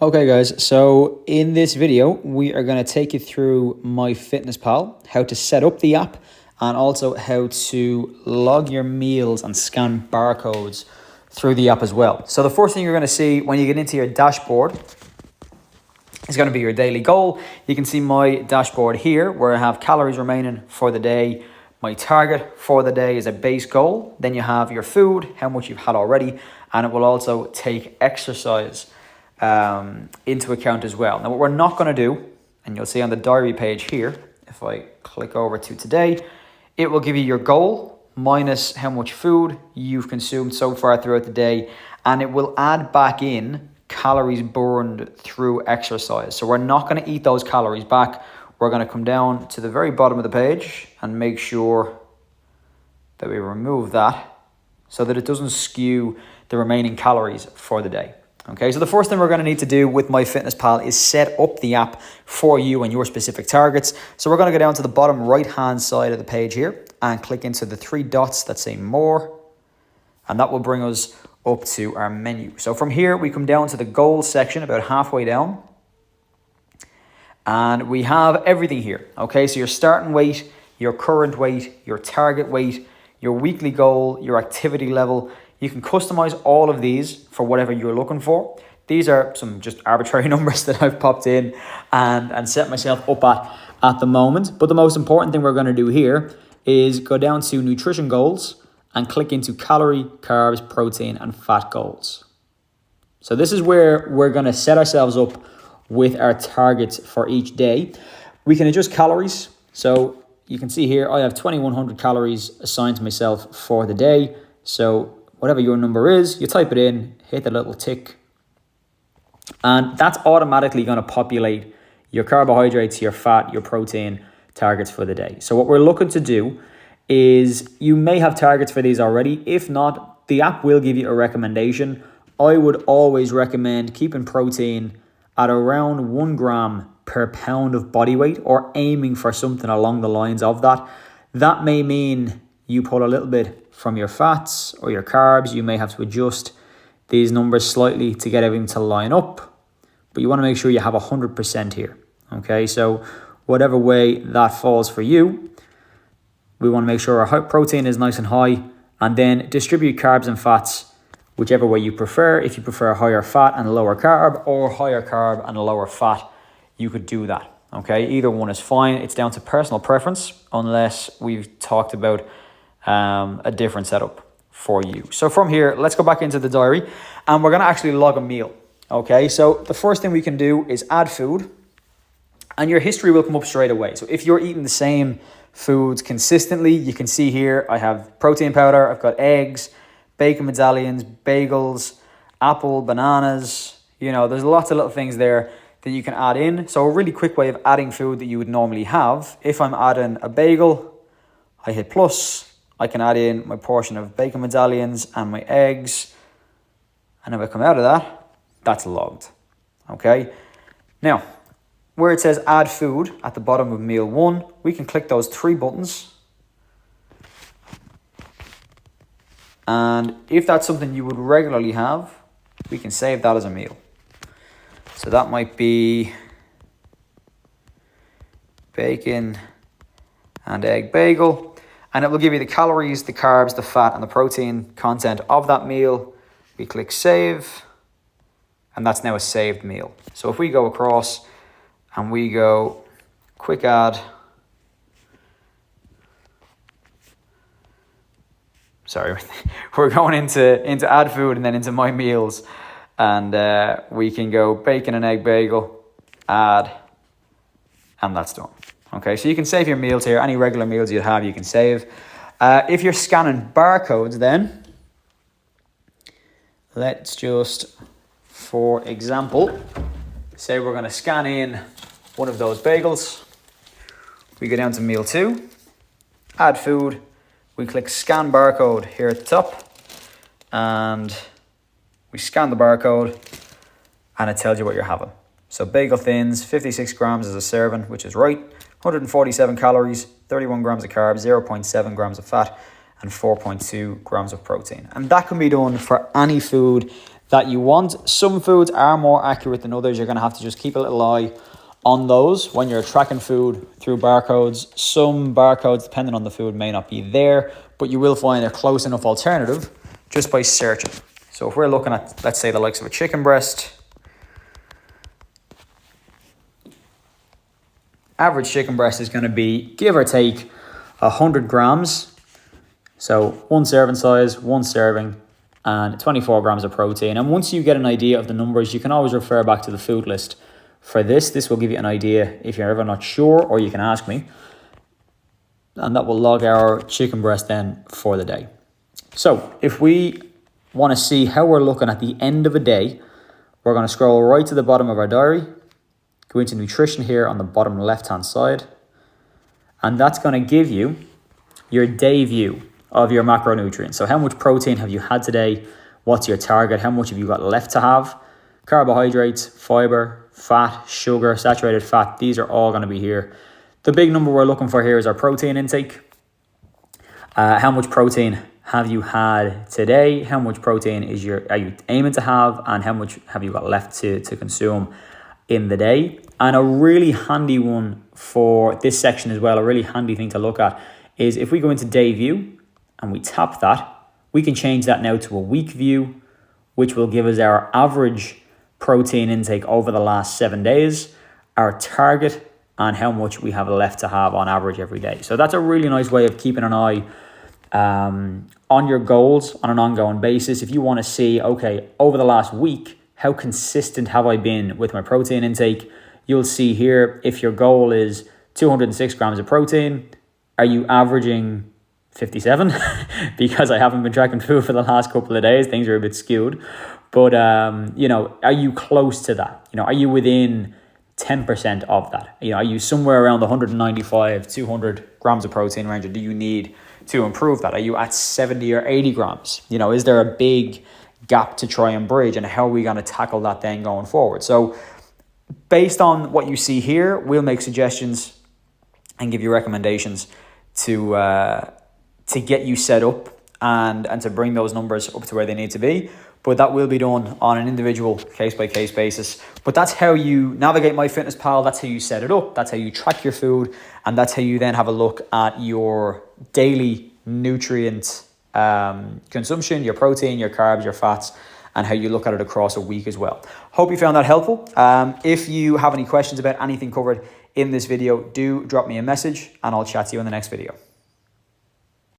Okay guys, so in this video, we are going to take you through MyFitnessPal, how to set up the app, and also how to log your meals and scan barcodes through the app as well. So the first thing you're going to see when you get into your dashboard is going to be your daily goal. You can see my dashboard here where I have calories remaining for the day. My target for the day is a base goal. Then you have your food, how much you've had already, and it will also take exercise into account as well. Now what we're not going to do, and you'll see on the diary page here, if I click over to today, it will give you your goal minus how much food you've consumed so far throughout the day, and it will add back in calories burned through exercise. So we're not going to eat those calories back. We're going to come down to the very bottom of the page and make sure that we remove that so that it doesn't skew the remaining calories for the day. Okay, so the first thing we're going to need to do with MyFitnessPal is set up the app for you and your specific targets. So we're going to go down to the bottom right-hand side of the page here and click into the three dots that say More, and that will bring us up to our menu. So from here, we come down to the goals section about halfway down, and we have everything here. Okay, so your starting weight, your current weight, your target weight, your weekly goal, your activity level. You can customize all of these for whatever you're looking for. These are some just arbitrary numbers that I've popped in and set myself up at the moment. But the most important thing we're going to do here is go down to nutrition goals and click into calorie, carbs, protein, and fat goals. So this is where we're going to set ourselves up with our targets for each day. We can adjust calories. So you can see here, I have 2,100 calories assigned to myself for the day. So whatever your number is, you type it in, hit the little tick, and that's automatically going to populate your carbohydrates, your fat, your protein targets for the day. So what we're looking to do is, you may have targets for these already. If not, the app will give you a recommendation. I would always recommend keeping protein at around 1 gram per pound of body weight, or aiming for something along the lines of that. That may mean you pull a little bit from your fats or your carbs. You may have to adjust these numbers slightly to get everything to line up, but you want to make sure you have 100% here. Okay, so whatever way that falls for you, we want to make sure our protein is nice and high, and then distribute carbs and fats whichever way you prefer. If you prefer higher fat and lower carb, or higher carb and lower fat, you could do that. Okay, either one is fine. It's down to personal preference, unless we've talked about a different setup for you. So from here, let's go back into the diary, and we're going to actually log a meal. Okay, so the first thing we can do is add food, and your history will come up straight away. So if you're eating the same foods consistently, you can see here I have protein powder, I've got eggs, bacon medallions, bagels, apple, bananas. You know, there's lots of little things there that you can add in. So a really quick way of adding food that you would normally have, if I'm adding a bagel, I hit plus, I can add in my portion of bacon medallions and my eggs, and if I come out of that, that's logged. Okay, now where it says add food at the bottom of meal 1, we can click those 3 buttons, and if that's something you would regularly have, we can save that as a meal. So that might be bacon and egg bagel, and it will give you the calories, the carbs, the fat, and the protein content of that meal. We click save, and that's now a saved meal. So if we go across and we go quick add, sorry, we're going into add food and then into my meals, and we can go bacon and egg bagel, add, and that's done. Okay, so you can save your meals here. Any regular meals you have, you can save. If you're scanning barcodes, then let's just, for example, say we're going to scan in one of those bagels. We go down to meal 2, add food. We click scan barcode here at the top, and we scan the barcode, and it tells you what you're having. So bagel thins, 56 grams as a serving, which is right. 147 calories, 31 grams of carbs, 0.7 grams of fat, and 4.2 grams of protein. And that can be done for any food that you want. Some foods are more accurate than others. You're going to have to just keep a little eye on those when you're tracking food through barcodes. Some barcodes, depending on the food, may not be there, but you will find a close enough alternative just by searching. So if we're looking at, let's say, the likes of a chicken breast, average chicken breast is going to be, give or take, 100 grams. So one serving size, one serving, and 24 grams of protein. And once you get an idea of the numbers, you can always refer back to the food list for this. This will give you an idea if you're ever not sure, or you can ask me. And that will log our chicken breast then for the day. So if we want to see how we're looking at the end of a day, we're going to scroll right to the bottom of our diary, go into nutrition here on the bottom left-hand side, and that's going to give you your day view of your macronutrients. So how much protein have you had today? What's your target? How much have you got left to have? Carbohydrates, fiber, fat, sugar, saturated fat, these are all going to be here. The big number we're looking for here is our protein intake. How much protein have you had today? How much protein are you aiming to have? And how much have you got left to consume in the day? And a really handy one for this section as well, a really handy thing to look at, is if we go into day view and we tap that, we can change that now to a week view, which will give us our average protein intake over the last 7 days, our target, and how much we have left to have on average every day. So that's a really nice way of keeping an eye on your goals on an ongoing basis. If you want to see, okay, over the last week, how consistent have I been with my protein intake? You'll see here, if your goal is 206 grams of protein, are you averaging 57? Because I haven't been tracking food for the last couple of days, things are a bit skewed. But, are you close to that? Are you within 10% of that? Are you somewhere around the 195, 200 grams of protein range, or do you need to improve that? Are you at 70 or 80 grams? Is there a big gap to try and bridge, and how are we going to tackle that then going forward? So based on what you see here, we'll make suggestions and give you recommendations to get you set up and to bring those numbers up to where they need to be. But that will be done on an individual case-by-case basis. But that's how you navigate MyFitnessPal. That's how you set it up. That's how you track your food. And that's how you then have a look at your daily nutrient consumption, your protein, your carbs, your fats, and how you look at it across a week as well. Hope you found that helpful. If you have any questions about anything covered in this video, do drop me a message and I'll chat to you in the next video.